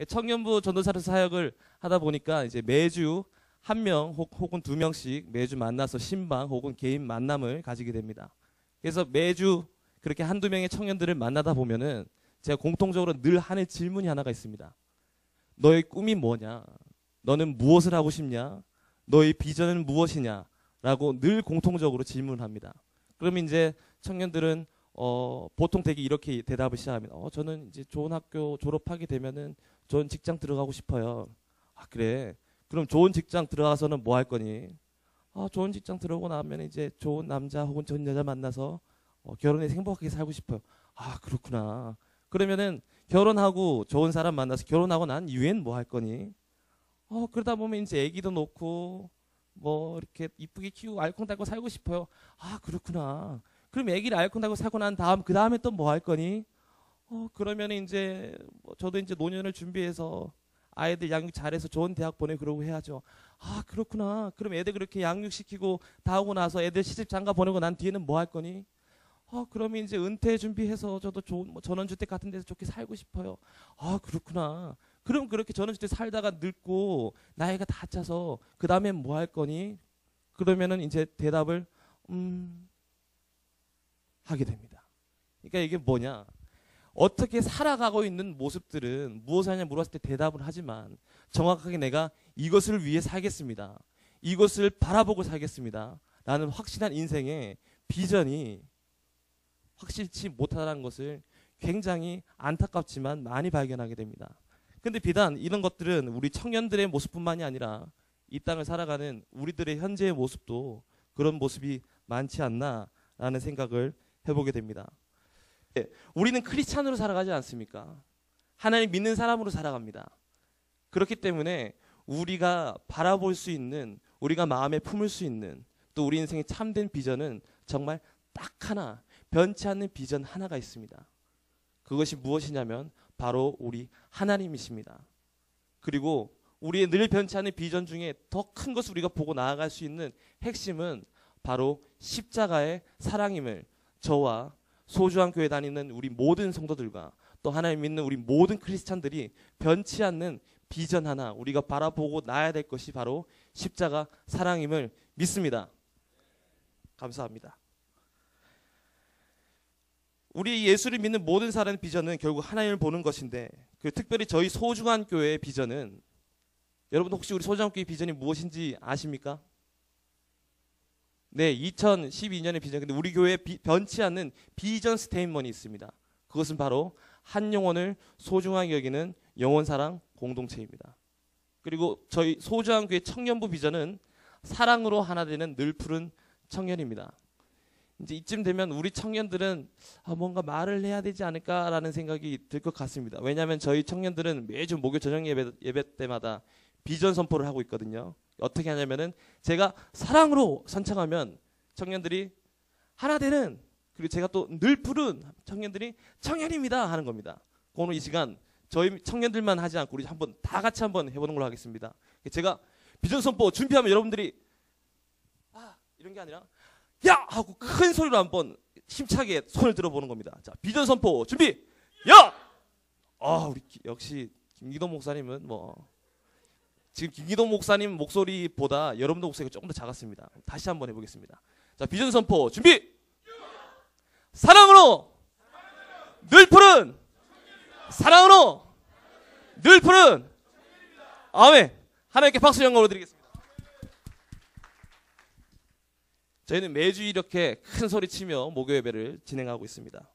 청년부 전도사로 사역을 하다 보니까 이제 매주 한 명 혹은 두 명씩 매주 만나서 신방 혹은 개인 만남을 가지게 됩니다. 그래서 매주 그렇게 한두 명의 청년들을 만나다 보면은 제가 공통적으로 늘 하는 질문이 하나가 있습니다. 너의 꿈이 뭐냐? 너는 무엇을 하고 싶냐? 너의 비전은 무엇이냐? 라고 늘 공통적으로 질문합니다. 그러면 이제 청년들은 보통 되게 이렇게 대답을 시작합니다. 저는 이제 좋은 학교 졸업하게 되면은 좋은 직장 들어가고 싶어요. 아, 그래. 그럼 좋은 직장 들어가서는 뭐 할 거니? 좋은 직장 들어오고 나면 이제 좋은 남자 혹은 좋은 여자 만나서 결혼해서 행복하게 살고 싶어요. 아, 그렇구나. 그러면은 결혼하고 좋은 사람 만나서 결혼하고 난 이후엔 뭐 할 거니? 그러다 보면 이제 아기도 놓고 뭐 이렇게 이쁘게 키우고 알콩달콩 살고 싶어요. 아, 그렇구나. 그럼 아기를 알콩달콩 살고 난 다음 그 다음에 또 뭐 할 거니? 그러면 이제 저도 이제 노년을 준비해서 아이들 양육 잘해서 좋은 대학 보내고 그러고 해야죠. 아, 그렇구나. 그럼 애들 그렇게 양육시키고 다 하고 나서 애들 시집 장가 보내고 난 뒤에는 뭐 할 거니? 그러면 이제 은퇴 준비해서 저도 좋은 전원주택 같은 데서 좋게 살고 싶어요. 아, 그렇구나. 그럼 그렇게 전원주택 살다가 늙고 나이가 다 차서 그 다음엔 뭐 할 거니? 그러면은 이제 대답을 하게 됩니다. 그러니까 이게 뭐냐? 어떻게 살아가고 있는 모습들은 무엇을 하냐 물었을 때 대답을 하지만 정확하게 내가 이것을 위해 살겠습니다. 이것을 바라보고 살겠습니다. 라는 확실한 인생의 비전이 확실치 못하다는 것을 굉장히 안타깝지만 많이 발견하게 됩니다. 근데 비단 이런 것들은 우리 청년들의 모습뿐만이 아니라 이 땅을 살아가는 우리들의 현재의 모습도 그런 모습이 많지 않나라는 생각을 해보게 됩니다. 우리는 크리스찬으로 살아가지 않습니까? 하나님 믿는 사람으로 살아갑니다. 그렇기 때문에 우리가 바라볼 수 있는, 우리가 마음에 품을 수 있는 또 우리 인생의 참된 비전은 정말 딱 하나, 변치 않는 비전 하나가 있습니다. 그것이 무엇이냐면 바로 우리 하나님이십니다. 그리고 우리의 늘 변치 않는 비전 중에 더 큰 것을 우리가 보고 나아갈 수 있는 핵심은 바로 십자가의 사랑임을 저와 소주한 교회 다니는 우리 모든 성도들과 또 하나님 믿는 우리 모든 크리스찬들이 변치 않는 비전 하나 우리가 바라보고 나아야 될 것이 바로 십자가 사랑임을 믿습니다. 감사합니다. 우리 예수를 믿는 모든 사람의 비전은 결국 하나님을 보는 것인데 특별히 저희 소중한 교회의 비전은 여러분 혹시 우리 소중한 교회의 비전이 무엇인지 아십니까? 네, 2012년의 비전. 근데 우리 교회에 변치 않는 비전 스테인먼이 있습니다. 그것은 바로 한 영혼을 소중하게 여기는 영혼사랑 공동체입니다. 그리고 저희 소중한 교회 청년부 비전은 사랑으로 하나 되는 늘 푸른 청년입니다. 이제 이쯤 되면 우리 청년들은 뭔가 말을 해야 되지 않을까라는 생각이 들 것 같습니다. 왜냐하면 저희 청년들은 매주 목요 저녁 예배 때마다 비전 선포를 하고 있거든요. 어떻게 하냐면은 제가 사랑으로 선창하면 청년들이 하나 되는, 그리고 제가 또 늘 푸른 청년들이 청년입니다 하는 겁니다. 오늘 이 시간 저희 청년들만 하지 않고 우리 한번 다 같이 한번 해보는 걸로 하겠습니다. 제가 비전 선포 준비하면 여러분들이 이런 게 아니라 야! 하고 큰 소리로 한번 힘차게 손을 들어보는 겁니다. 자, 비전 선포 준비! 야! 우리 역시 김기동 목사님은 지금 김기동 목사님 목소리보다 여러분들 목소리가 조금 더 작았습니다. 다시 한번 해보겠습니다. 자, 비전 선포 준비! 사랑으로 늘 푸른, 사랑으로 늘 푸른, 아멘. 하나님께 박수 영광으로 드리겠습니다. 저희는 매주 이렇게 큰 소리 치며 목요 예배를 진행하고 있습니다.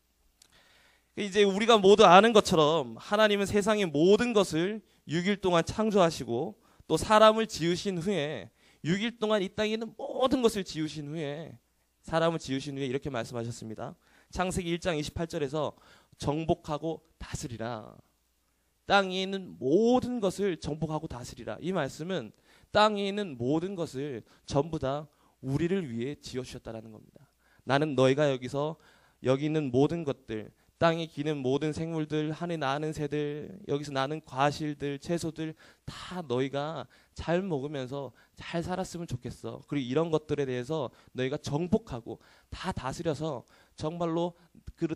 이제 우리가 모두 아는 것처럼 하나님은 세상의 모든 것을 6일 동안 창조하시고 또 사람을 지으신 후에 6일 동안 이 땅에 있는 모든 것을 지으신 후에 사람을 지으신 후에 이렇게 말씀하셨습니다. 창세기 1장 28절에서 정복하고 다스리라. 땅에 있는 모든 것을 정복하고 다스리라. 이 말씀은 땅에 있는 모든 것을 전부 다 우리를 위해 지어주셨다라는 겁니다. 나는 너희가 여기 있는 모든 것들, 땅에 기는 모든 생물들, 하늘에 나는 새들, 여기서 나는 과실들, 채소들 다 너희가 잘 먹으면서 잘 살았으면 좋겠어. 그리고 이런 것들에 대해서 너희가 정복하고 다 다스려서 정말로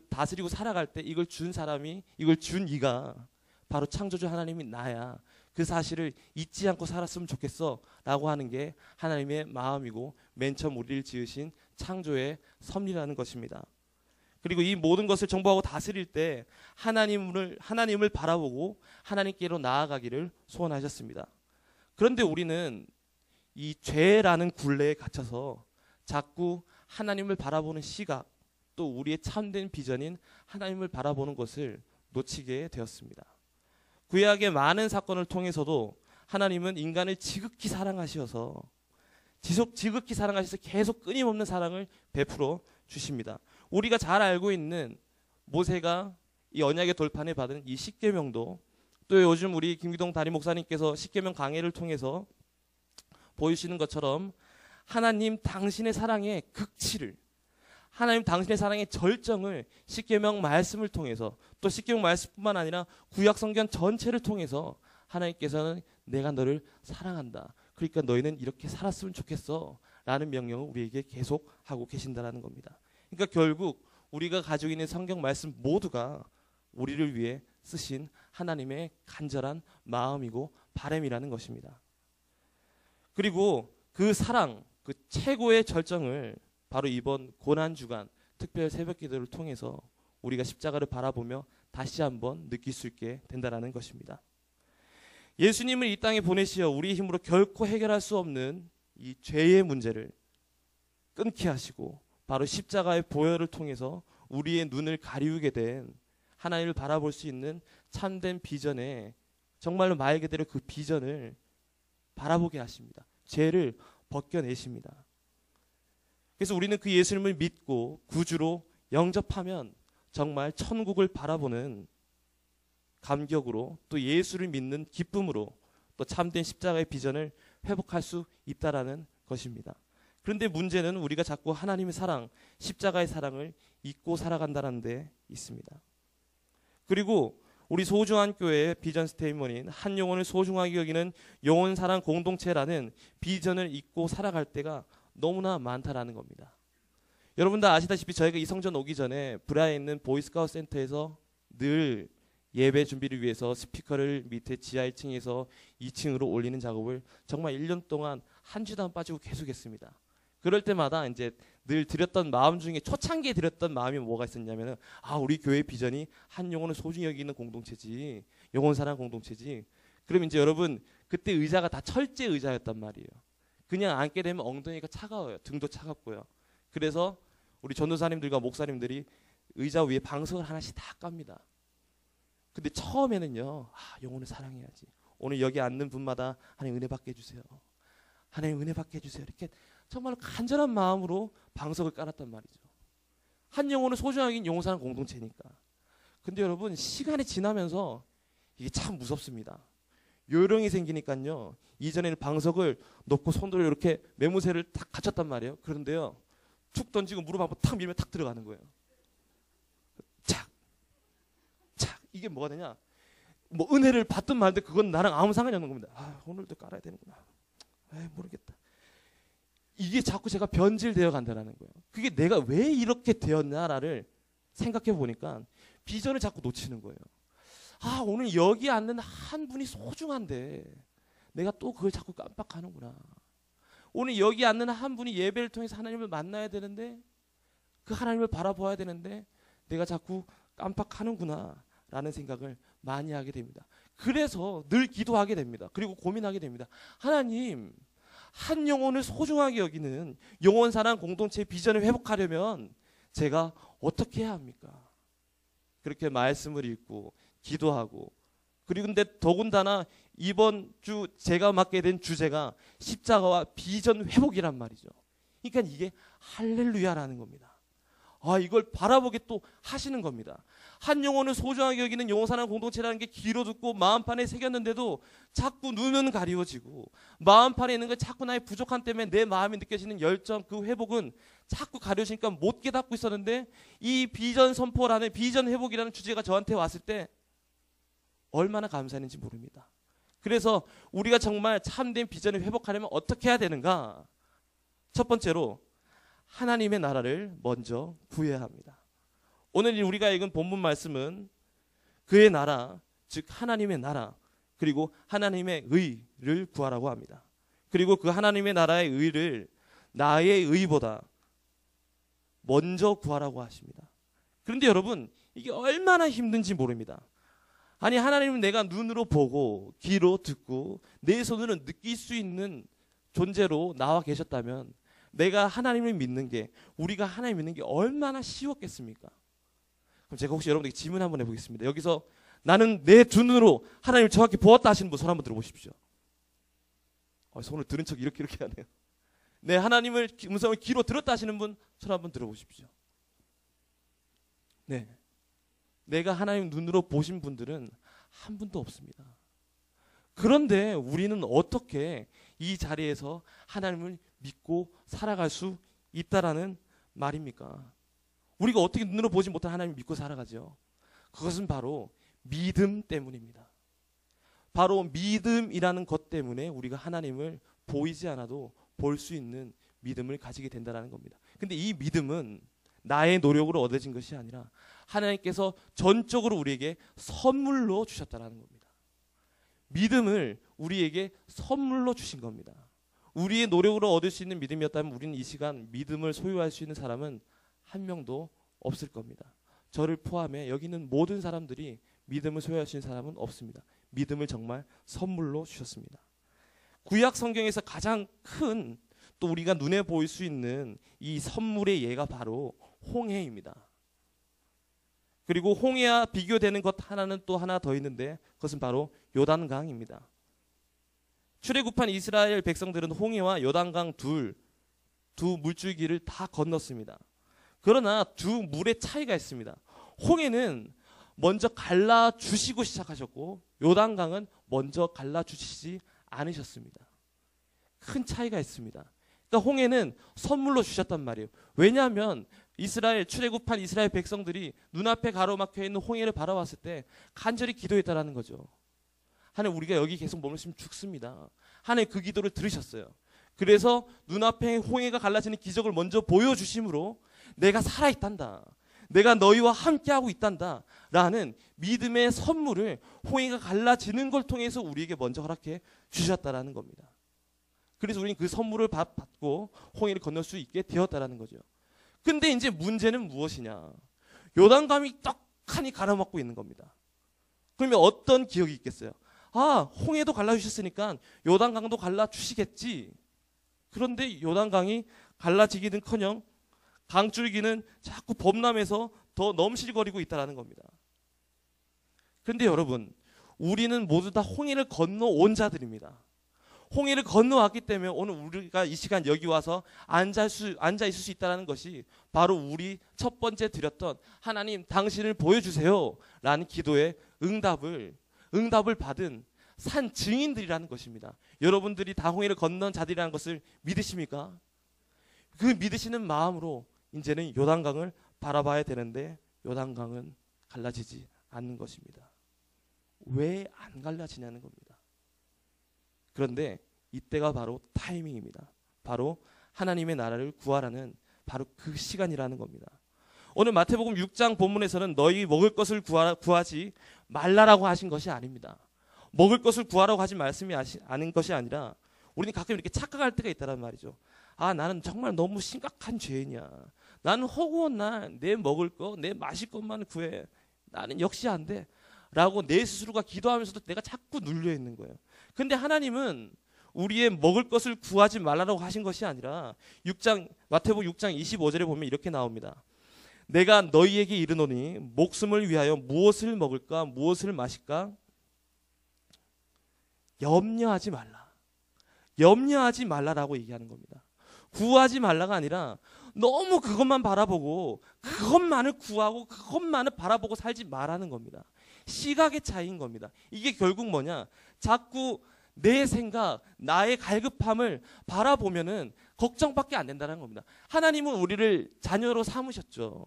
다스리고 살아갈 때 이걸 준 사람이, 이걸 준 이가 바로 창조주 하나님이 나야. 그 사실을 잊지 않고 살았으면 좋겠어 라고 하는 게 하나님의 마음이고 맨 처음 우리를 지으신 창조의 섭리라는 것입니다. 그리고 이 모든 것을 정복하고 다스릴 때 하나님을 바라보고 하나님께로 나아가기를 소원하셨습니다. 그런데 우리는 이 죄라는 굴레에 갇혀서 자꾸 하나님을 바라보는 시각, 또 우리의 참된 비전인 하나님을 바라보는 것을 놓치게 되었습니다. 구약의 많은 사건을 통해서도 하나님은 인간을 지극히 사랑하셔서 지극히 사랑하셔서 계속 끊임없는 사랑을 베풀어 주십니다. 우리가 잘 알고 있는 모세가 이 언약의 돌판에 받은 이 십계명도, 또 요즘 우리 김기동 담임 목사님께서 십계명 강해를 통해서 보여주시는 것처럼 하나님 당신의 사랑의 극치를, 하나님 당신의 사랑의 절정을 십계명 말씀을 통해서, 또 십계명 말씀뿐만 아니라 구약 성경 전체를 통해서 하나님께서는 내가 너를 사랑한다, 그러니까 너희는 이렇게 살았으면 좋겠어 라는 명령을 우리에게 계속 하고 계신다는 겁니다. 그러니까 결국 우리가 가지고 있는 성경 말씀 모두가 우리를 위해 쓰신 하나님의 간절한 마음이고 바람이라는 것입니다. 그리고 그 사랑, 그 최고의 절정을 바로 이번 고난주간 특별 새벽기도를 통해서 우리가 십자가를 바라보며 다시 한번 느낄 수 있게 된다는 것입니다. 예수님을 이 땅에 보내시어 우리 힘으로 결코 해결할 수 없는 이 죄의 문제를 끊게 하시고 바로 십자가의 보혈을 통해서 우리의 눈을 가리우게 된 하나님을 바라볼 수 있는 참된 비전에, 정말로 말 그대로 그 비전을 바라보게 하십니다. 죄를 벗겨내십니다. 그래서 우리는 그 예수님을 믿고 구주로 영접하면 정말 천국을 바라보는 감격으로, 또 예수를 믿는 기쁨으로 또 참된 십자가의 비전을 회복할 수 있다라는 것입니다. 그런데 문제는 우리가 자꾸 하나님의 사랑, 십자가의 사랑을 잊고 살아간다는 데 있습니다. 그리고 우리 소중한 교회의 비전 스테이트먼인 한 영혼을 소중하게 여기는 영혼 사랑 공동체라는 비전을 잊고 살아갈 때가 너무나 많다라는 겁니다. 여러분 다 아시다시피 저희가 이 성전 오기 전에 브라에 있는 보이스카우트 센터에서 늘 예배 준비를 위해서 스피커를 밑에 지하 1층에서 2층으로 올리는 작업을 정말 1년 동안 한 주도 안 빠지고 계속했습니다. 그럴 때마다 이제 늘 드렸던 마음 중에 초창기에 드렸던 마음이 뭐가 있었냐면은, 우리 교회 비전이 한 영혼을 소중히 여기는 공동체지, 영혼 사랑 공동체지. 그러면 이제 여러분 그때 의자가 다 철제 의자였단 말이에요. 그냥 앉게 되면 엉덩이가 차가워요. 등도 차갑고요. 그래서 우리 전도사님들과 목사님들이 의자 위에 방석을 하나씩 다 깝니다. 근데 처음에는요, 영혼을 사랑해야지. 오늘 여기 앉는 분마다 하나님 은혜 받게 해주세요. 하나님 은혜 받게 해주세요. 이렇게 정말 간절한 마음으로 방석을 깔았단 말이죠. 한 영혼을 소중하게 영혼 사랑 공동체니까. 근데 여러분 시간이 지나면서 이게 참 무섭습니다. 요령이 생기니까요, 이전에는 방석을 놓고 손으로 이렇게 매무새를 탁 갖췄단 말이에요. 그런데요, 툭 던지고 무릎 한번 탁 밀면 탁 들어가는 거예요. 착, 착. 이게 뭐가 되냐? 뭐 은혜를 받든 말든 그건 나랑 아무 상관이 없는 겁니다. 오늘도 깔아야 되는구나. 모르겠다. 이게 자꾸 제가 변질되어 간다는 거예요. 그게 내가 왜 이렇게 되었나를 생각해 보니까 비전을 자꾸 놓치는 거예요. 오늘 여기 앉는 한 분이 소중한데 내가 또 그걸 자꾸 깜빡하는구나. 오늘 여기 앉는 한 분이 예배를 통해서 하나님을 만나야 되는데, 그 하나님을 바라봐야 되는데 내가 자꾸 깜빡하는구나 라는 생각을 많이 하게 됩니다. 그래서 늘 기도하게 됩니다. 그리고 고민하게 됩니다. 하나님, 한 영혼을 소중하게 여기는 영혼 사랑 공동체의 비전을 회복하려면 제가 어떻게 해야 합니까? 그렇게 말씀을 읽고 기도하고, 그리고 근데 더군다나 이번 주 제가 맡게 된 주제가 십자가와 비전 회복이란 말이죠. 그러니까 이게 할렐루야라는 겁니다. 이걸 바라보게 또 하시는 겁니다. 한 영혼을 소중하게 여기는 영혼 사랑 공동체라는 게 귀로 듣고 마음판에 새겼는데도 자꾸 눈은 가리워지고, 마음판에 있는 게 자꾸 나의 부족함 때문에 내 마음이 느껴지는 열정, 그 회복은 자꾸 가려지니까 못 깨닫고 있었는데, 이 비전 선포라는, 비전 회복이라는 주제가 저한테 왔을 때 얼마나 감사했는지 모릅니다. 그래서 우리가 정말 참된 비전을 회복하려면 어떻게 해야 되는가? 첫 번째로 하나님의 나라를 먼저 구해야 합니다. 오늘 우리가 읽은 본문 말씀은 그의 나라, 즉 하나님의 나라, 그리고 하나님의 의를 구하라고 합니다. 그리고 그 하나님의 나라의 의를 나의 의보다 먼저 구하라고 하십니다. 그런데 여러분, 이게 얼마나 힘든지 모릅니다. 아니, 하나님은 내가 눈으로 보고 귀로 듣고 내 손으로 느낄 수 있는 존재로 나와 계셨다면 내가 하나님을 믿는 게, 우리가 하나님 믿는 게 얼마나 쉬웠겠습니까? 그럼 제가 혹시 여러분에게 질문 한번 해보겠습니다. 여기서 나는 내 두 눈으로 하나님을 정확히 보았다 하시는 분 손 한번 들어보십시오. 손을 들은 척 이렇게 하네요. 네, 하나님을 음성을 귀로 들었다 하시는 분 손 한번 들어보십시오. 네, 내가 하나님 눈으로 보신 분들은 한 분도 없습니다. 그런데 우리는 어떻게 이 자리에서 하나님을 믿고 살아갈 수 있다라는 말입니까? 우리가 어떻게 눈으로 보지 못한 하나님을 믿고 살아가죠? 그것은 바로 믿음 때문입니다. 바로 믿음이라는 것 때문에 우리가 하나님을 보이지 않아도 볼 수 있는 믿음을 가지게 된다는 겁니다. 근데 이 믿음은 나의 노력으로 얻어진 것이 아니라 하나님께서 전적으로 우리에게 선물로 주셨다는 겁니다. 믿음을 우리에게 선물로 주신 겁니다. 우리의 노력으로 얻을 수 있는 믿음이었다면 우리는 이 시간 믿음을 소유할 수 있는 사람은 한 명도 없을 겁니다. 저를 포함해 여기 있는 모든 사람들이 믿음을 소유할 수 있는 사람은 없습니다. 믿음을 정말 선물로 주셨습니다. 구약 성경에서 가장 큰, 또 우리가 눈에 보일 수 있는 이 선물의 예가 바로 홍해입니다. 그리고 홍해와 비교되는 것 하나는 또 하나 더 있는데 그것은 바로 요단강입니다. 출애굽한 이스라엘 백성들은 홍해와 요단강 두 물줄기를 다 건넜습니다. 그러나 두 물의 차이가 있습니다. 홍해는 먼저 갈라주시고 시작하셨고 요단강은 먼저 갈라주시지 않으셨습니다. 큰 차이가 있습니다. 그러니까 홍해는 선물로 주셨단 말이에요. 왜냐하면 출애굽한 이스라엘 백성들이 눈앞에 가로막혀 있는 홍해를 바라봤을 때 간절히 기도했다라는 거죠. 하나님, 우리가 여기 계속 머무르시면 죽습니다. 하나님 그 기도를 들으셨어요. 그래서 눈앞에 홍해가 갈라지는 기적을 먼저 보여주심으로 내가 살아있단다, 내가 너희와 함께하고 있단다 라는 믿음의 선물을 홍해가 갈라지는 걸 통해서 우리에게 먼저 허락해 주셨다라는 겁니다. 그래서 우리는 그 선물을 받고 홍해를 건널 수 있게 되었다라는 거죠. 근데 이제 문제는 무엇이냐? 요단강이 떡하니 가로막고 있는 겁니다. 그러면 어떤 기억이 있겠어요? 홍해도 갈라주셨으니까 요단강도 갈라주시겠지. 그런데 요단강이 갈라지기는커녕 강줄기는 자꾸 범람해서 더 넘실거리고 있다는 겁니다. 그런데 여러분, 우리는 모두 다 홍해를 건너온 자들입니다. 홍해를 건너왔기 때문에 오늘 우리가 이 시간 여기 와서 앉아 있을 수 있다는 것이 바로 우리 첫 번째 드렸던 하나님 당신을 보여주세요 라는 기도의 응답을 받은 산 증인들이라는 것입니다. 여러분들이 다 홍해를 건넌 자들이라는 것을 믿으십니까? 그 믿으시는 마음으로 이제는 요단강을 바라봐야 되는데 요단강은 갈라지지 않는 것입니다. 왜 안 갈라지냐는 겁니다. 그런데 이때가 바로 타이밍입니다. 바로 하나님의 나라를 구하라는 바로 그 시간이라는 겁니다. 오늘 마태복음 6장 본문에서는 너희 먹을 것을 구하지 말라라고 하신 것이 아닙니다. 먹을 것을 구하라고 하신 말씀이 아닌 것이 아니라 우리는 가끔 이렇게 착각할 때가 있다는 말이죠. 나는 정말 너무 심각한 죄인이야. 나는 허구한 날 내 먹을 거, 내 마실 것만 구해. 나는 역시 안 돼. 라고 내 스스로가 기도하면서도 내가 자꾸 눌려 있는 거예요. 근데 하나님은 우리의 먹을 것을 구하지 말라고 하신 것이 아니라 마태복음 6장 25절에 보면 이렇게 나옵니다. 내가 너희에게 이르노니 목숨을 위하여 무엇을 먹을까 무엇을 마실까 염려하지 말라. 염려하지 말라라고 얘기하는 겁니다. 구하지 말라가 아니라 너무 그것만 바라보고 그것만을 구하고 그것만을 바라보고 살지 말라는 겁니다. 시각의 차이인 겁니다. 이게 결국 뭐냐? 자꾸 내 생각, 나의 갈급함을 바라보면은 걱정밖에 안 된다는 겁니다. 하나님은 우리를 자녀로 삼으셨죠.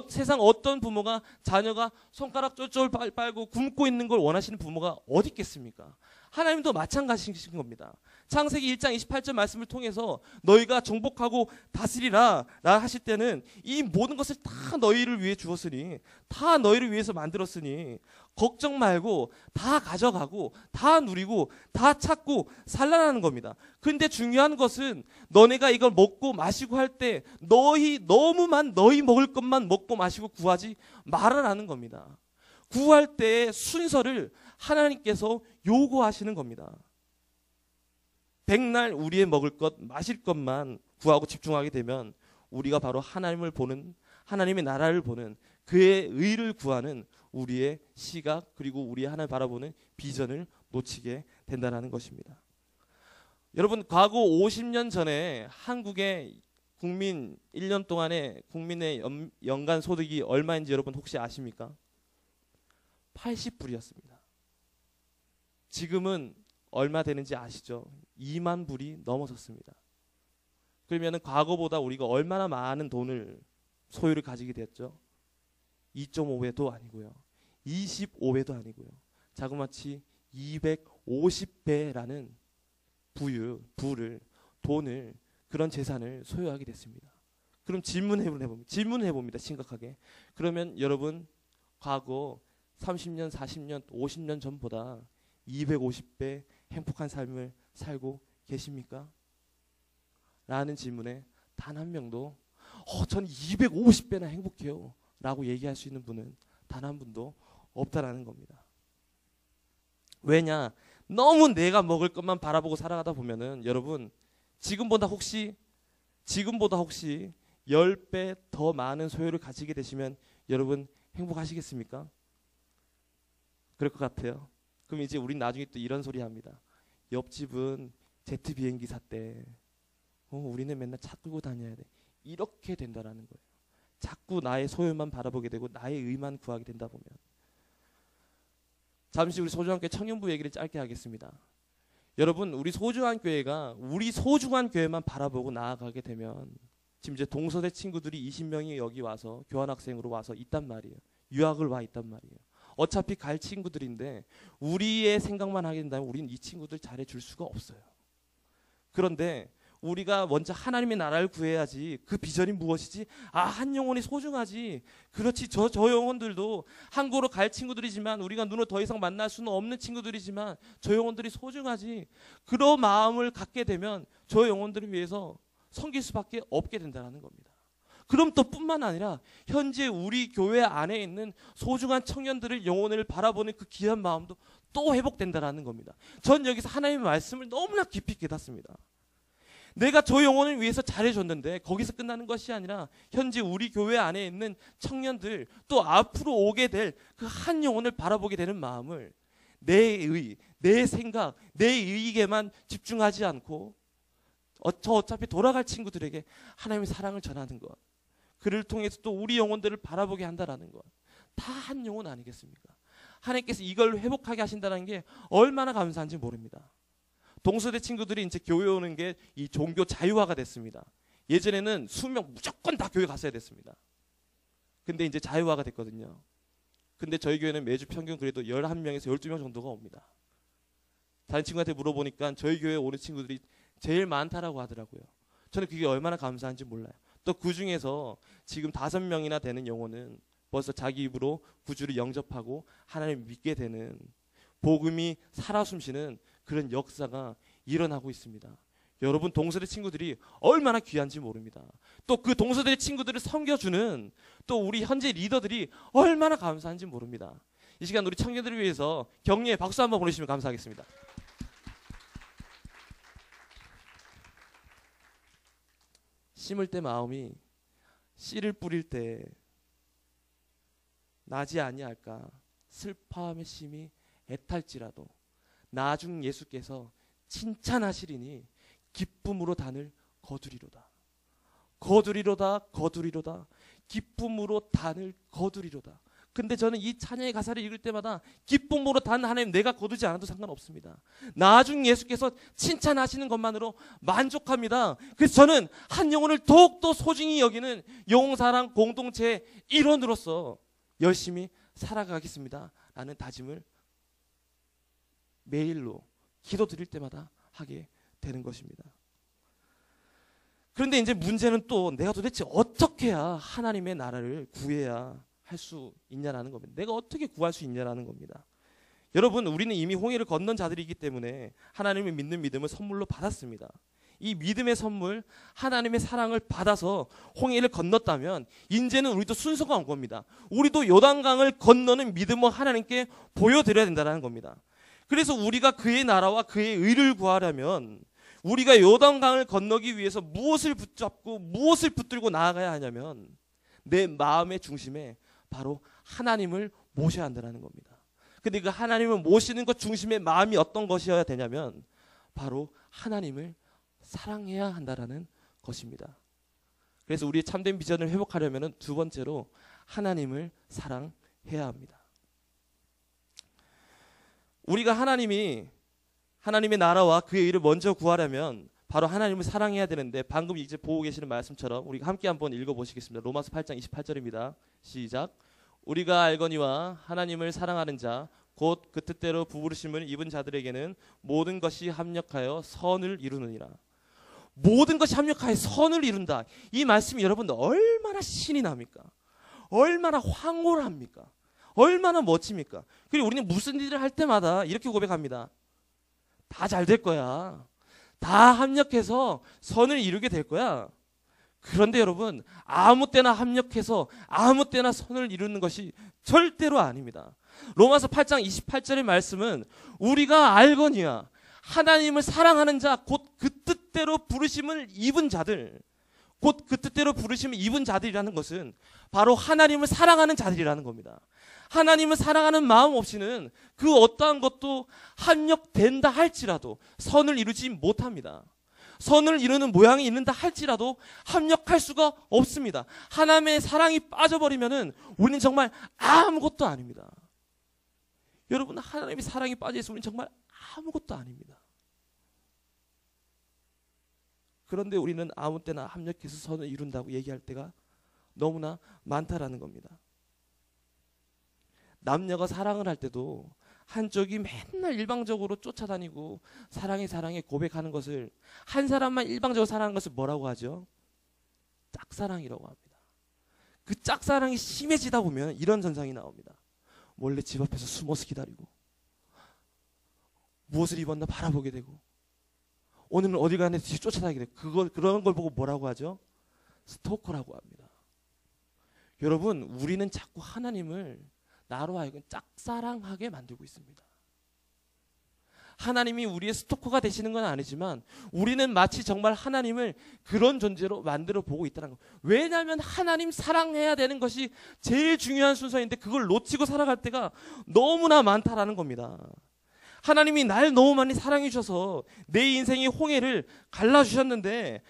세상 어떤 부모가 자녀가 손가락 쫄쫄 빨고 굶고 있는 걸 원하시는 부모가 어디 있겠습니까? 하나님도 마찬가지신 겁니다. 창세기 1장 28절 말씀을 통해서 너희가 정복하고 다스리라 라 하실 때는 이 모든 것을 다 너희를 위해 주었으니, 다 너희를 위해서 만들었으니 걱정 말고 다 가져가고 다 누리고 다 찾고 살라라는 겁니다. 근데 중요한 것은 너네가 이걸 먹고 마시고 할 때 너희 먹을 것만 먹고 마시고 구하지 말아라는 겁니다. 구할 때의 순서를 하나님께서 요구하시는 겁니다. 백날 우리의 먹을 것, 마실 것만 구하고 집중하게 되면 우리가 바로 하나님을 보는, 하나님의 나라를 보는, 그의 의를 구하는 우리의 시각, 그리고 우리의 하나님을 바라보는 비전을 놓치게 된다는 것입니다. 여러분, 과거 50년 전에 한국의 국민 1년 동안의 국민의 연간 소득이 얼마인지 여러분 혹시 아십니까? 80불이었습니다. 지금은 얼마 되는지 아시죠? 2만 불이 넘어섰습니다. 그러면 과거보다 우리가 얼마나 많은 돈을, 소유를 가지게 됐죠? 2.5배도 아니고요, 25배도 아니고요, 자그마치 250배라는 돈을, 그런 재산을 소유하게 됐습니다. 그럼 질문해봅니다. 심각하게. 그러면 여러분, 과거 30년, 40년, 50년 전보다 250배 행복한 삶을 살고 계십니까? 라는 질문에 단 한 명도 전 250배나 행복해요 라고 얘기할 수 있는 분은 단 한 분도 없다라는 겁니다. 왜냐? 너무 내가 먹을 것만 바라보고 살아가다 보면은 여러분, 지금보다 혹시 10배 더 많은 소유를 가지게 되시면 여러분 행복하시겠습니까? 그럴 것 같아요. 그럼 이제 우린 나중에 또 이런 소리 합니다. 옆집은 제트 비행기 샀대. 우리는 맨날 차 끌고 다녀야 돼. 이렇게 된다라는 거예요. 자꾸 나의 소유만 바라보게 되고 나의 의만 구하게 된다 보면. 잠시 우리 소중한 교회 청년부 얘기를 짧게 하겠습니다. 여러분, 우리 소중한 교회가 우리 소중한 교회만 바라보고 나아가게 되면, 지금 이제 동서대 친구들이 20명이 여기 와서 교환학생으로 와서 있단 말이에요. 유학을 와 있단 말이에요. 어차피 갈 친구들인데 우리의 생각만 하게 된다면 우리는 이 친구들 잘해줄 수가 없어요. 그런데 우리가 먼저 하나님의 나라를 구해야지. 그 비전이 무엇이지? 한 영혼이 소중하지. 그렇지, 저 영혼들도 한국으로 갈 친구들이지만, 우리가 눈으로 더 이상 만날 수는 없는 친구들이지만 저 영혼들이 소중하지. 그런 마음을 갖게 되면 저 영혼들을 위해서 섬길 수밖에 없게 된다는 겁니다. 그럼 또 뿐만 아니라 현재 우리 교회 안에 있는 소중한 청년들을, 영혼을 바라보는 그 귀한 마음도 또 회복된다는 겁니다. 전 여기서 하나님의 말씀을 너무나 깊이 깨닫습니다. 내가 저 영혼을 위해서 잘해줬는데 거기서 끝나는 것이 아니라 현재 우리 교회 안에 있는 청년들, 또 앞으로 오게 될 그 한 영혼을 바라보게 되는 마음을 내 생각, 내 이익에만 집중하지 않고 어차피 돌아갈 친구들에게 하나님의 사랑을 전하는 것, 그를 통해서 또 우리 영혼들을 바라보게 한다라는 것, 다 한 영혼 아니겠습니까? 하나님께서 이걸 회복하게 하신다는 게 얼마나 감사한지 모릅니다. 동서대 친구들이 이제 교회 오는 게 이 종교 자유화가 됐습니다. 예전에는 수명 무조건 다 교회 갔어야 됐습니다. 근데 이제 자유화가 됐거든요. 근데 저희 교회는 매주 평균 그래도 11명에서 12명 정도가 옵니다. 다른 친구한테 물어보니까 저희 교회에 오는 친구들이 제일 많다라고 하더라고요. 저는 그게 얼마나 감사한지 몰라요. 또 그 중에서 지금 5명이나 되는 영혼은 벌써 자기 입으로 구주를 영접하고 하나님을 믿게 되는, 복음이 살아 숨쉬는 그런 역사가 일어나고 있습니다. 여러분, 동서대 친구들이 얼마나 귀한지 모릅니다. 또 그 동서대 친구들을 섬겨주는 또 우리 현재 리더들이 얼마나 감사한지 모릅니다. 이 시간 우리 청년들을 위해서 격려의 박수 한번 보내주시면 감사하겠습니다. 심을 때 마음이 씨를 뿌릴 때 나지 아니할까. 슬퍼함의 심이 애탈지라도 나중 예수께서 칭찬하시리니 기쁨으로 단을 거두리로다. 거두리로다, 거두리로다. 기쁨으로 단을 거두리로다. 근데 저는 이 찬양의 가사를 읽을 때마다 기쁨으로 단 하나님 내가 거두지 않아도 상관없습니다. 나중 예수께서 칭찬하시는 것만으로 만족합니다. 그래서 저는 한 영혼을 더욱더 소중히 여기는 영사랑 공동체의 일원으로서 열심히 살아가겠습니다 라는 다짐을 매일로 기도 드릴 때마다 하게 되는 것입니다. 그런데 이제 문제는 또 내가 도대체 어떻게 해야 하나님의 나라를 구해야 할 수 있냐라는 겁니다. 내가 어떻게 구할 수 있냐라는 겁니다. 여러분, 우리는 이미 홍해를 건넌 자들이기 때문에 하나님을 믿는 믿음을 선물로 받았습니다. 이 믿음의 선물, 하나님의 사랑을 받아서 홍해를 건넜다면 이제는 우리도 순서가 온 겁니다. 우리도 요단강을 건너는 믿음을 하나님께 보여드려야 된다는 겁니다. 그래서 우리가 그의 나라와 그의 의를 구하려면 우리가 요단강을 건너기 위해서 무엇을 붙잡고 무엇을 붙들고 나아가야 하냐면 내 마음의 중심에 바로 하나님을 모셔야 한다는 겁니다. 근데 그 하나님을 모시는 것 중심의 마음이 어떤 것이어야 되냐면 바로 하나님을 사랑해야 한다라는 것입니다. 그래서 우리의 참된 비전을 회복하려면 두 번째로 하나님을 사랑해야 합니다. 우리가 하나님의 나라와 그의 의를 먼저 구하려면 바로 하나님을 사랑해야 되는데 방금 이제 보고 계시는 말씀처럼 우리가 함께 한번 읽어보시겠습니다. 로마서 8장 28절입니다. 시작. 우리가 알거니와 하나님을 사랑하는 자 곧 그 뜻대로 부르심을 입은 자들에게는 모든 것이 합력하여 선을 이루느니라. 모든 것이 합력하여 선을 이룬다. 이 말씀이 여러분들 얼마나 신이 납니까? 얼마나 황홀합니까? 얼마나 멋집니까? 그리고 우리는 무슨 일을 할 때마다 이렇게 고백합니다. 다 잘 될 거야. 다 합력해서 선을 이루게 될 거야. 그런데 여러분, 아무 때나 합력해서 아무 때나 선을 이루는 것이 절대로 아닙니다. 로마서 8장 28절의 말씀은 우리가 알거니와 하나님을 사랑하는 자 곧 그 뜻대로 부르심을 입은 자들, 곧 그 뜻대로 부르심을 입은 자들이라는 것은 바로 하나님을 사랑하는 자들이라는 겁니다. 하나님을 사랑하는 마음 없이는 그 어떠한 것도 합력된다 할지라도 선을 이루지 못합니다. 선을 이루는 모양이 있는다 할지라도 합력할 수가 없습니다. 하나님의 사랑이 빠져버리면은 우리는 정말 아무것도 아닙니다. 여러분, 하나님의 사랑이 빠져있으면 우리는 정말 아무것도 아닙니다. 그런데 우리는 아무 때나 합력해서 선을 이룬다고 얘기할 때가 너무나 많다라는 겁니다. 남녀가 사랑을 할 때도 한쪽이 맨날 일방적으로 쫓아다니고 사랑해 고백하는 것을, 한 사람만 일방적으로 사랑하는 것을 뭐라고 하죠? 짝사랑이라고 합니다. 그 짝사랑이 심해지다 보면 이런 현상이 나옵니다. 몰래 집 앞에서 숨어서 기다리고 무엇을 입었나 바라보게 되고 오늘은 어디 가는데 뒤에 쫓아다니게 되고 그런 걸 보고 뭐라고 하죠? 스토커라고 합니다. 여러분, 우리는 자꾸 하나님을 나로 하여금 짝사랑하게 만들고 있습니다. 하나님이 우리의 스토커가 되시는 건 아니지만 우리는 마치 정말 하나님을 그런 존재로 만들어 보고 있다는 거. 왜냐하면 하나님 사랑해야 되는 것이 제일 중요한 순서인데 그걸 놓치고 살아갈 때가 너무나 많다라는 겁니다. 하나님이 날 너무 많이 사랑해 주셔서 내 인생의 홍해를 갈라주셨는데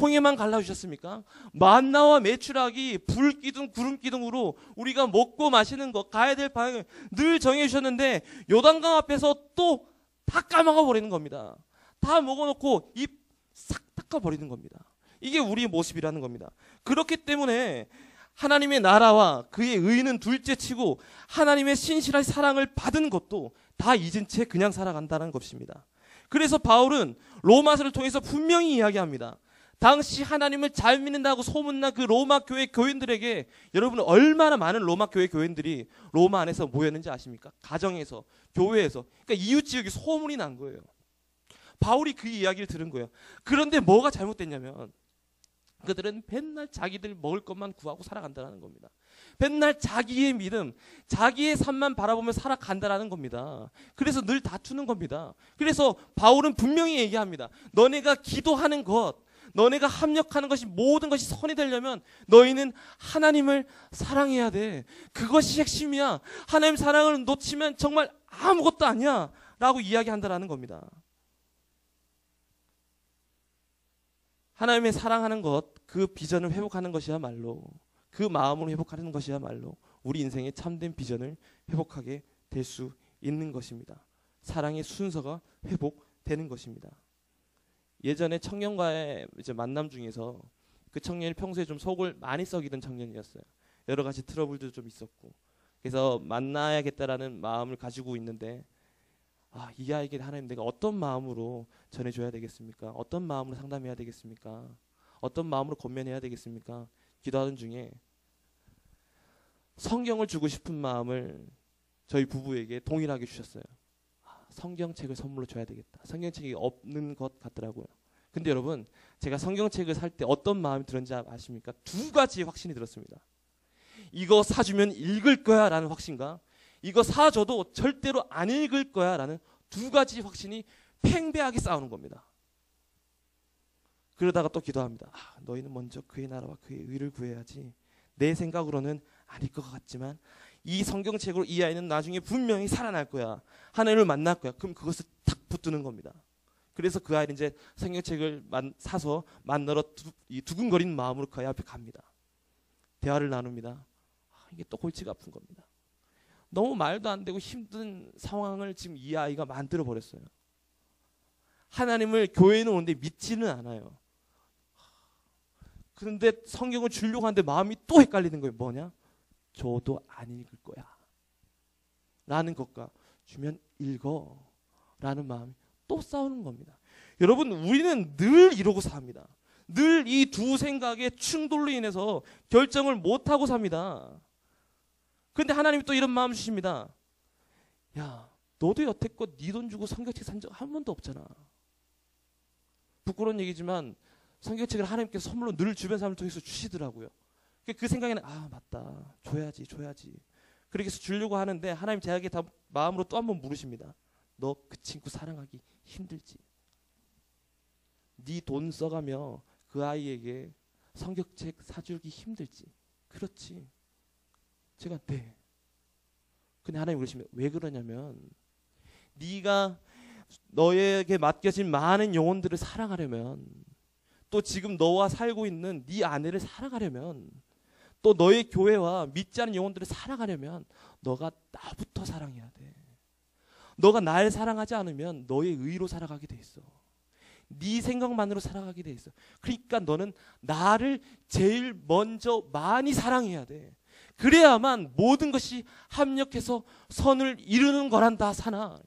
홍해만 갈라주셨습니까? 만나와 메추라기, 불기둥, 구름기둥으로 우리가 먹고 마시는 것, 가야 될 방향을 늘 정해주셨는데 요단강 앞에서 또 다 까먹어 버리는 겁니다. 다 먹어놓고 입 싹 닦아버리는 겁니다. 이게 우리의 모습이라는 겁니다. 그렇기 때문에 하나님의 나라와 그의 의는 둘째치고 하나님의 신실한 사랑을 받은 것도 다 잊은 채 그냥 살아간다는 것입니다. 그래서 바울은 로마서를 통해서 분명히 이야기합니다. 당시 하나님을 잘 믿는다고 소문난 그 로마 교회 교인들에게 여러분은 얼마나 많은 로마 교회 교인들이 로마 안에서 모였는지 아십니까? 가정에서, 교회에서. 그러니까 이웃지역에 소문이 난 거예요. 바울이 그 이야기를 들은 거예요. 그런데 뭐가 잘못됐냐면 그들은 맨날 자기들 먹을 것만 구하고 살아간다는 겁니다. 맨날 자기의 믿음, 자기의 삶만 바라보며 살아간다는 겁니다. 그래서 늘 다투는 겁니다. 그래서 바울은 분명히 얘기합니다. 너네가 기도하는 것, 너네가 합력하는 것이 모든 것이 선이 되려면 너희는 하나님을 사랑해야 돼. 그것이 핵심이야. 하나님 사랑을 놓치면 정말 아무것도 아니야 라고 이야기한다는 겁니다. 하나님의 사랑하는 것, 그 비전을 회복하는 것이야말로, 그 마음으로 회복하는 것이야말로 우리 인생의 참된 비전을 회복하게 될 수 있는 것입니다. 사랑의 순서가 회복되는 것입니다. 예전에 청년과의 이제 만남 중에서 그 청년이 평소에 좀 속을 많이 썩이던 청년이었어요. 여러 가지 트러블도 좀 있었고, 그래서 만나야겠다라는 마음을 가지고 있는데 이 아이에게 하나님 내가 어떤 마음으로 전해줘야 되겠습니까? 어떤 마음으로 상담해야 되겠습니까? 어떤 마음으로 권면해야 되겠습니까? 기도하던 중에 성경을 주고 싶은 마음을 저희 부부에게 동일하게 주셨어요. 성경책을 선물로 줘야 되겠다. 성경책이 없는 것 같더라고요. 근데 여러분, 제가 성경책을 살 때 어떤 마음이 들었는지 아십니까? 두 가지의 확신이 들었습니다. 이거 사주면 읽을 거야 라는 확신과 이거 사줘도 절대로 안 읽을 거야 라는 두 가지 확신이 팽배하게 싸우는 겁니다. 그러다가 또 기도합니다. 너희는 먼저 그의 나라와 그의 의를 구해야지. 내 생각으로는 아닐 것 같지만 이 성경책으로 이 아이는 나중에 분명히 살아날 거야. 하나님을 만날 거야. 그럼 그것을 탁 붙드는 겁니다. 그래서 그 아이는 이제 성경책을 사서 만나러 두근거리는 마음으로 그 아이 앞에 갑니다. 대화를 나눕니다. 이게 또 골치가 아픈 겁니다. 너무 말도 안 되고 힘든 상황을 지금 이 아이가 만들어 버렸어요. 하나님을 교회에는 오는데 믿지는 않아요. 그런데 성경을 주려고 하는데 마음이 또 헷갈리는 거예요. 뭐냐? 줘도 안 읽을 거야 라는 것과 주면 읽어 라는 마음이 또 싸우는 겁니다. 여러분, 우리는 늘 이러고 삽니다. 늘 이 두 생각의 충돌로 인해서 결정을 못하고 삽니다. 그런데 하나님이 또 이런 마음 주십니다. 야, 너도 여태껏 네 돈 주고 성경책 산 적 한 번도 없잖아. 부끄러운 얘기지만 성경책을 하나님께서 선물로 늘 주변 사람을 통해서 주시더라고요. 그 생각에는 맞다. 줘야지. 그렇게 해서 주려고 하는데 하나님 제게 다 마음으로 또 한 번 물으십니다. 너 그 친구 사랑하기 힘들지? 네 돈 써가며 그 아이에게 성경책 사주기 힘들지? 그렇지. 제가 네. 근데 하나님 그러시면 왜 그러냐면 네가 너에게 맡겨진 많은 영혼들을 사랑하려면 또 지금 너와 살고 있는 네 아내를 사랑하려면 또 너의 교회와 믿지 않는 영혼들을 사랑하려면 너가 나부터 사랑해야 돼. 너가 날 사랑하지 않으면 너의 의로 살아가게 돼 있어. 네 생각만으로 살아가게 돼 있어. 그러니까 너는 나를 제일 먼저 많이 사랑해야 돼. 그래야만 모든 것이 합력해서 선을 이루는 거란다 사나.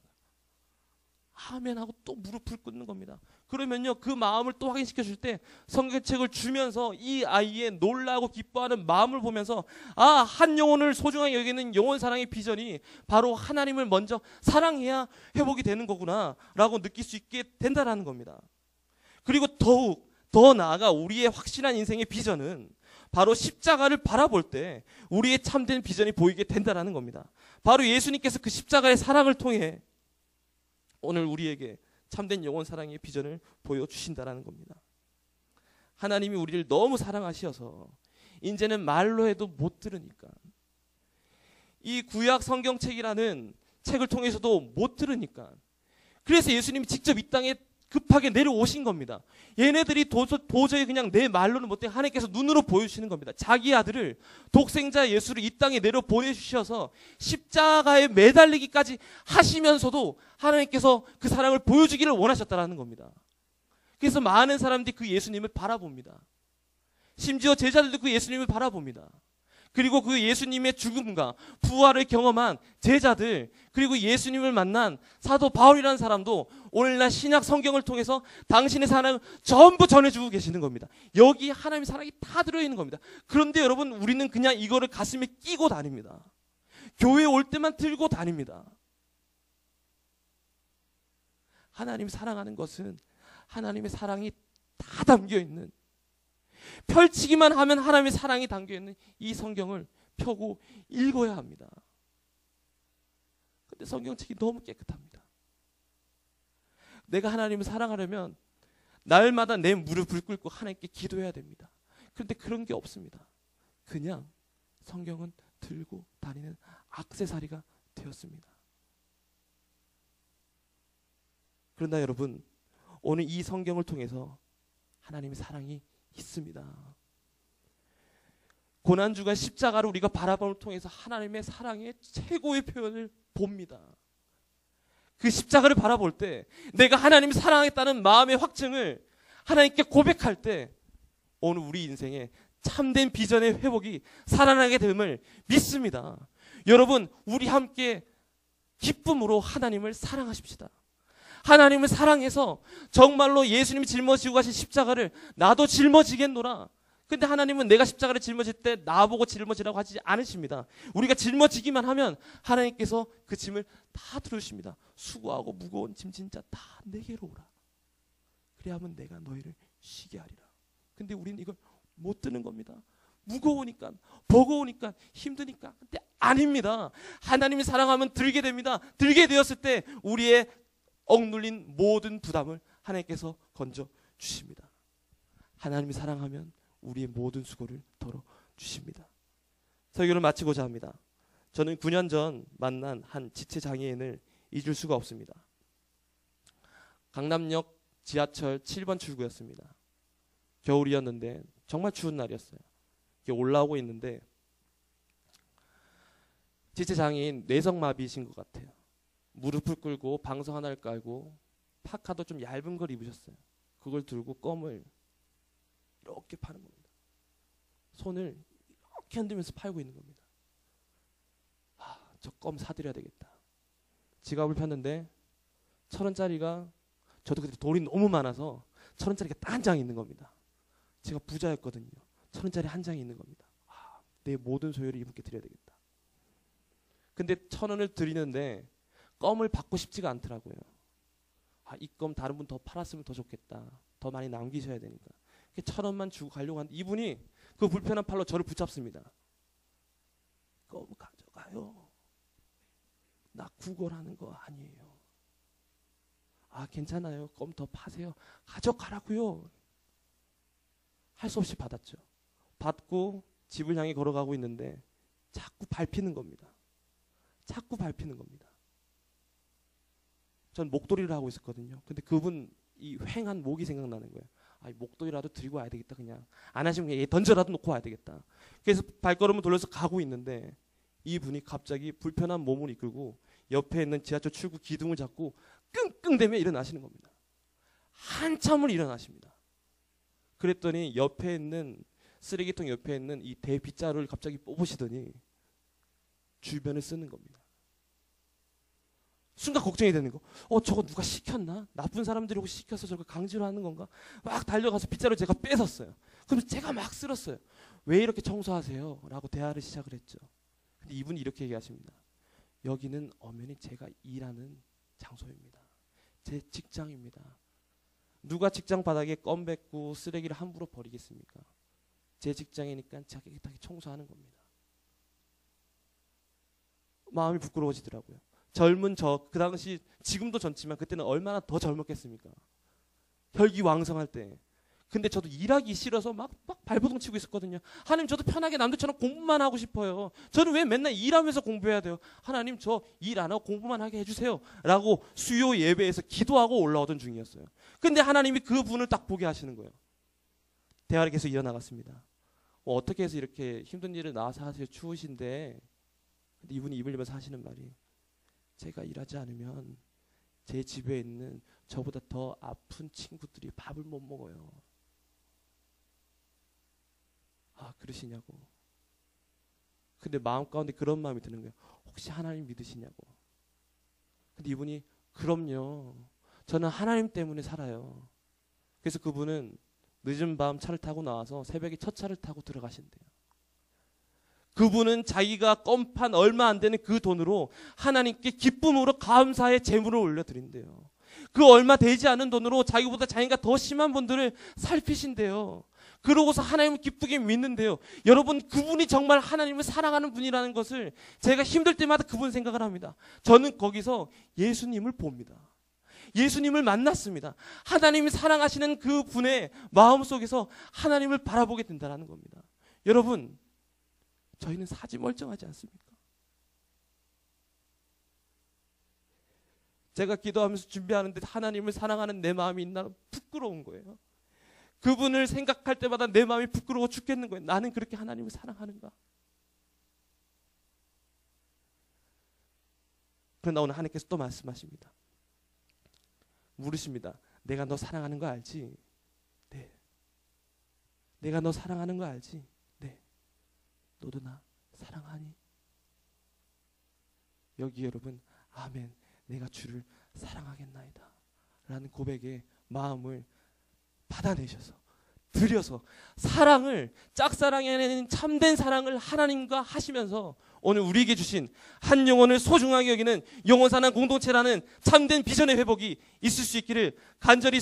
아멘 하고 또 무릎을 꿇는 겁니다. 그러면요, 그 마음을 또 확인시켜 줄 때 성경책을 주면서 이 아이의 놀라고 기뻐하는 마음을 보면서 한 영혼을 소중하게 여기는 영혼 사랑의 비전이 바로 하나님을 먼저 사랑해야 회복이 되는 거구나 라고 느낄 수 있게 된다라는 겁니다. 그리고 더욱 더 나아가 우리의 확실한 인생의 비전은 바로 십자가를 바라볼 때 우리의 참된 비전이 보이게 된다라는 겁니다. 바로 예수님께서 그 십자가의 사랑을 통해 오늘 우리에게 참된 영혼 사랑의 비전을 보여주신다라는 겁니다. 하나님이 우리를 너무 사랑하셔서 이제는 말로 해도 못 들으니까, 이 구약 성경책이라는 책을 통해서도 못 들으니까, 그래서 예수님이 직접 이 땅에 급하게 내려오신 겁니다. 얘네들이 도저히 그냥 내 말로는 못해 하나님께서 눈으로 보여주시는 겁니다. 자기 아들을, 독생자 예수를 이 땅에 내려 보내주셔서 십자가에 매달리기까지 하시면서도 하나님께서 그 사랑을 보여주기를 원하셨다는 겁니다. 그래서 많은 사람들이 그 예수님을 바라봅니다. 심지어 제자들도 그 예수님을 바라봅니다. 그리고 그 예수님의 죽음과 부활을 경험한 제자들, 그리고 예수님을 만난 사도 바울이라는 사람도 오늘날 신약 성경을 통해서 당신의 사랑을 전부 전해주고 계시는 겁니다. 여기 하나님의 사랑이 다 들어있는 겁니다. 그런데 여러분, 우리는 그냥 이거를 가슴에 끼고 다닙니다. 교회에 올 때만 들고 다닙니다. 하나님 사랑하는 것은 하나님의 사랑이 다 담겨있는, 펼치기만 하면 하나님의 사랑이 담겨있는 이 성경을 펴고 읽어야 합니다. 근데 성경책이 너무 깨끗합니다. 내가 하나님을 사랑하려면 날마다 내 무릎을 꿇고 하나님께 기도해야 됩니다. 그런데 그런 게 없습니다. 그냥 성경은 들고 다니는 액세서리가 되었습니다. 그러나 여러분, 오늘 이 성경을 통해서 하나님의 사랑이 있습니다. 고난주간 십자가를 우리가 바라봄을 통해서 하나님의 사랑의 최고의 표현을 봅니다. 그 십자가를 바라볼 때 내가 하나님을 사랑하겠다는 마음의 확증을 하나님께 고백할 때 오늘 우리 인생에 참된 비전의 회복이 살아나게 됨을 믿습니다. 여러분, 우리 함께 기쁨으로 하나님을 사랑하십시다. 하나님을 사랑해서 정말로 예수님이 짊어지고 가신 십자가를 나도 짊어지겠노라. 근데 하나님은 내가 십자가를 짊어질 때 나보고 짊어지라고 하지 않으십니다. 우리가 짊어지기만 하면 하나님께서 그 짐을 다 들으십니다. 수고하고 무거운 짐진 자 다 내게로 오라. 그래야만 내가 너희를 쉬게 하리라. 근데 우리는 이걸 못 드는 겁니다. 무거우니까, 버거우니까, 힘드니까. 근데 아닙니다. 하나님이 사랑하면 들게 됩니다. 들게 되었을 때 우리의 억눌린 모든 부담을 하나님께서 건져 주십니다. 하나님이 사랑하면 우리의 모든 수고를 덜어주십니다. 설교를 마치고자 합니다. 저는 9년 전 만난 한 지체장애인을 잊을 수가 없습니다. 강남역 지하철 7번 출구였습니다. 겨울이었는데 정말 추운 날이었어요. 올라오고 있는데 지체장애인 뇌성마비이신 것 같아요. 무릎을 꿇고 방석 하나를 깔고 파카도 좀 얇은 걸 입으셨어요. 그걸 들고 껌을 이렇게 파는 겁니다. 손을 이렇게 흔들면서 팔고 있는 겁니다. 저 껌 사드려야 되겠다. 지갑을 폈는데 1,000원짜리가, 저도 그때 돈이 너무 많아서 1,000원짜리가 딱 한 장 있는 겁니다. 제가 부자였거든요. 1,000원짜리 한 장이 있는 겁니다. 내 모든 소유를 이분께 드려야 되겠다. 근데 1,000원을 드리는데 껌을 받고 싶지가 않더라고요. 이 껌 다른 분 더 팔았으면 더 좋겠다. 더 많이 남기셔야 되니까. 1,000원만 주고 가려고 하는데 이분이 그 불편한 팔로 저를 붙잡습니다. 껌 가져가요. 나 구걸하는 거 아니에요. 괜찮아요. 껌 더 파세요. 가져가라고요. 할 수 없이 받았죠. 받고 집을 향해 걸어가고 있는데 자꾸 밟히는 겁니다. 자꾸 밟히는 겁니다. 전 목도리를 하고 있었거든요. 근데 그분 이 휑한 목이 생각나는 거예요. 목도리라도 들고 와야 되겠다. 그냥 안 하시면 그냥 던져라도 놓고 와야 되겠다. 그래서 발걸음을 돌려서 가고 있는데 이분이 갑자기 불편한 몸을 이끌고 옆에 있는 지하철 출구 기둥을 잡고 끙끙대며 일어나시는 겁니다. 한참을 일어나십니다. 그랬더니 옆에 있는 쓰레기통 옆에 있는 이 대빗자루를 갑자기 뽑으시더니 주변을 쓰는 겁니다. 순간 걱정이 되는 거. 저거 누가 시켰나? 나쁜 사람들이 혹시 시켜서 저거 강제로 하는 건가? 막 달려가서 빗자루를 제가 뺏었어요. 그럼 제가 막 쓸었어요. 왜 이렇게 청소하세요? 라고 대화를 시작을 했죠. 근데 이분이 이렇게 얘기하십니다. 여기는 엄연히 제가 일하는 장소입니다. 제 직장입니다. 누가 직장 바닥에 껌 뱉고 쓰레기를 함부로 버리겠습니까? 제 직장이니까 제가 깨끗하게 청소하는 겁니다. 마음이 부끄러워지더라고요. 젊은 그 당시, 지금도 젊지만 그때는 얼마나 더 젊었겠습니까? 혈기왕성할 때. 근데 저도 일하기 싫어서 막 발버둥 치고 있었거든요. 하나님, 저도 편하게 남들처럼 공부만 하고 싶어요. 저는 왜 맨날 일하면서 공부해야 돼요? 하나님, 저 일 안 하고 공부만 하게 해주세요. 라고 수요 예배에서 기도하고 올라오던 중이었어요. 근데 하나님이 그 분을 딱 보게 하시는 거예요. 대화를 계속 이어나갔습니다. 어떻게 해서 이렇게 힘든 일을 나와서 하세요? 추우신데. 근데 이분이 입을 열면서 하시는 말이, 제가 일하지 않으면 제 집에 있는 저보다 더 아픈 친구들이 밥을 못 먹어요. 그러시냐고. 근데 마음 가운데 그런 마음이 드는 거예요. 혹시 하나님 믿으시냐고. 근데 이분이, 그럼요. 저는 하나님 때문에 살아요. 그래서 그분은 늦은 밤 차를 타고 나와서 새벽에 첫 차를 타고 들어가신대요. 그분은 자기가 껌판 얼마 안 되는 그 돈으로 하나님께 기쁨으로 감사의 제물을 올려드린대요. 그 얼마 되지 않은 돈으로 자기보다 장애가 더 심한 분들을 살피신대요. 그러고서 하나님을 기쁘게 믿는데요. 여러분, 그분이 정말 하나님을 사랑하는 분이라는 것을 제가 힘들 때마다 그분 생각을 합니다. 저는 거기서 예수님을 봅니다. 예수님을 만났습니다. 하나님이 사랑하시는 그 분의 마음속에서 하나님을 바라보게 된다는 겁니다. 여러분, 저희는 사지 멀쩡하지 않습니까? 제가 기도하면서 준비하는데 하나님을 사랑하는 내 마음이 있나 부끄러운 거예요. 그분을 생각할 때마다 내 마음이 부끄러워 죽겠는 거예요. 나는 그렇게 하나님을 사랑하는가? 그러나 오늘 하나님께서 또 말씀하십니다. 물으십니다. 내가 너 사랑하는 거 알지? 네. 내가 너 사랑하는 거 알지? 네. 너도 나 사랑하니? 여기 여러분, 아멘, 내가 주를 사랑하겠나이다 라는 고백에 마음을 받아내셔서 드려서 사랑을, 짝사랑이 아닌 참된 사랑을 하나님과 하시면서 오늘 우리에게 주신 한 영혼을 소중하게 여기는 영혼사랑 공동체라는 참된 비전의 회복이 있을 수 있기를 간절히